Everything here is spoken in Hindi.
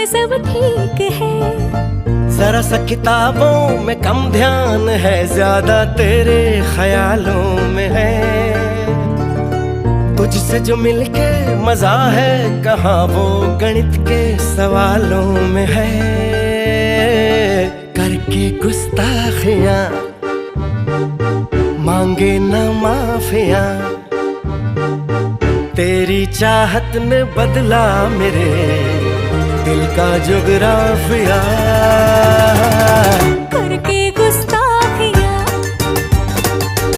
में सब ठीक है। जरा सा किताबों में कम ध्यान है, ज्यादा तेरे ख्यालों में है। तुझसे जो मिलके मजा है, कहाँ वो गणित के सवालों में है। करके गुस्ताखियां मांगे न माफियां, तेरी चाहत ने बदला मेरे दिल का जुगराफिया। करके